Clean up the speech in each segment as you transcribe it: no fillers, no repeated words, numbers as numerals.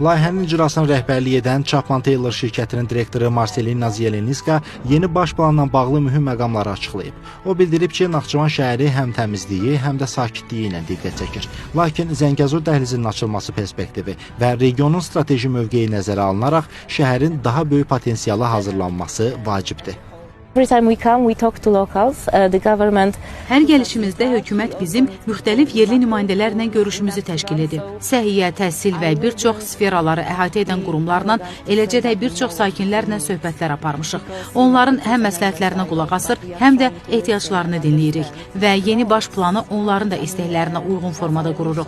Layihənin icrasına rəhbərlik edən Chapman Taylor şirkətinin direktoru Marcelina Zieleniska yeni baş planla bağlı mühüm məqamları açıqlayıb. O bildirib ki, Naxçıvan şəhəri həm təmizliyi, həm də sakitliyi ilə diqqət çəkir. Lakin Zəngəzur dəhlizinin açılması perspektivi və regionun strateji mövqeyi nəzərə alınaraq şəhərin daha böyük potensiala hazırlanması vacibdir. Every time we come, we talk to locals, the government. Hər gəlişimizdə hökumət bizim müxtəlif yerli nümayəndələrlə görüşümüzü təşkil edib. Səhiyyə, təhsil və bir çox sferaları əhatə edən qurumlarla, eləcə də bir çox sakinlərlə söhbətlər aparmışıq. Onların həm məsləhətlərinə qulaq asır, həm də ehtiyaclarını dinləyirik və yeni baş planı onların da istəklərinə uyğun formada qururuq.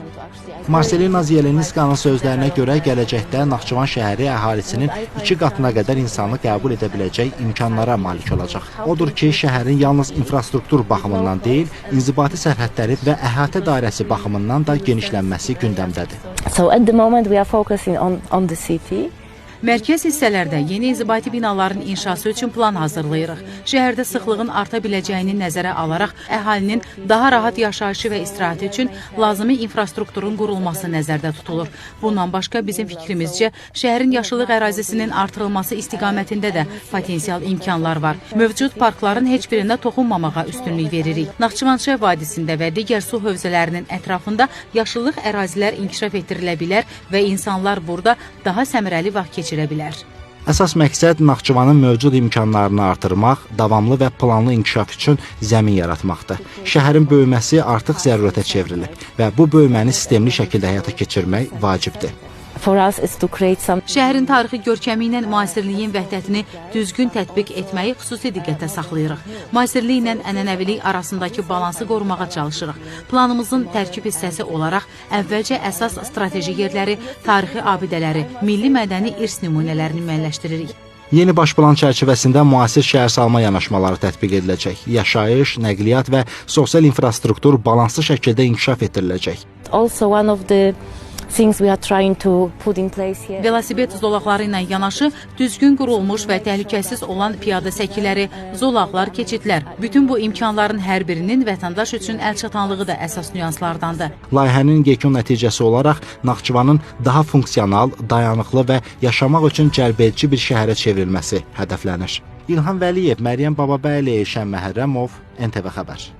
Marcelina Zieleniska'nın sözlərinə görə gələcəkdə Naxçıvan şəhəri əhalisinin 2 qatına qədər insanı qəbul edə biləcək imkanlara malik olacaq. Odur ki, şəhərin yalnız infrastruktur baxımından deyil, inzibati sərhədləri və əhatə dairəsi baxımından da genişlənməsi gündəmdədir. So at the moment we are focusing on the city. Mərkəz hissələrdə yeni inzibati binaların inşası üçün plan hazırlayırıq. Şəhərdə sıxlığın arta biləcəyini nəzərə alaraq əhalinin daha rahat yaşayışı və istirahəti üçün lazımi infrastrukturun qurulması nəzərdə tutulur. Bundan başqa bizim fikrimizcə şəhərin yaşıllıq ərazisinin artırılması istiqamətində də potensial imkanlar var. Mövcud parkların heç birində toxunmamağa üstünlük veririk. Naxçıvançay vadisində və digər su hövzələrinin ətrafında yaşıllıq ərazilər inkişaf etdirilə bilər və insanlar burada daha səmərəli vaxt keçirə bilər. Əsas məqsəd Naxçıvanın mövcud imkanlarını artırmaq, davamlı və planlı inkişaf üçün zəmin yaratmaqdır. Şəhərin böyüməsi artıq zərurətə çevrilib və bu böyüməni sistemli şəkildə həyata keçirmək vacibdir. For us is to create some. Şəhərin tarixi görkəmi ilə müasirliyin vəhdətini düzgün tətbiq etməyi xüsusi diqqətə saxlayırıq. Müasirlik ilə ənənəvilik arasındakı balansı qorumağa çalışırıq. Planımızın tərkib hissəsi olaraq əvvəlcə əsas strateji yerləri, tarixi abidələri, milli mədəni irs nümunələrini müəyyənləşdiririk. Yeni baş plan çərçivəsində müasir şəhərsalma yanaşmaları tətbiq ediləcək. Yaşayış, nəqliyyat və sosial infrastruktur balanslı şəkildə inkişaf etdiriləcək. Also one of the things we are trying to put in place here. Velosiped zolaqları ilə yanaşı düzgün qurulmuş və təhlükəsiz olan piyada səkiləri, zolaqlar, keçidlər. Bütün bu imkanların hər birinin vətəndaş üçün əlçatanlığı da əsas nüanslardandır. Layihənin yekun nəticəsi olaraq Naxçıvanın daha funksional, dayanıqlı və yaşamaq üçün cəlbedici bir şəhərə çevrilməsi hədəflənir. İlham Vəliyev, Məryəm Bababəyli, Şən Məhərrəmov, NTV Xəbər.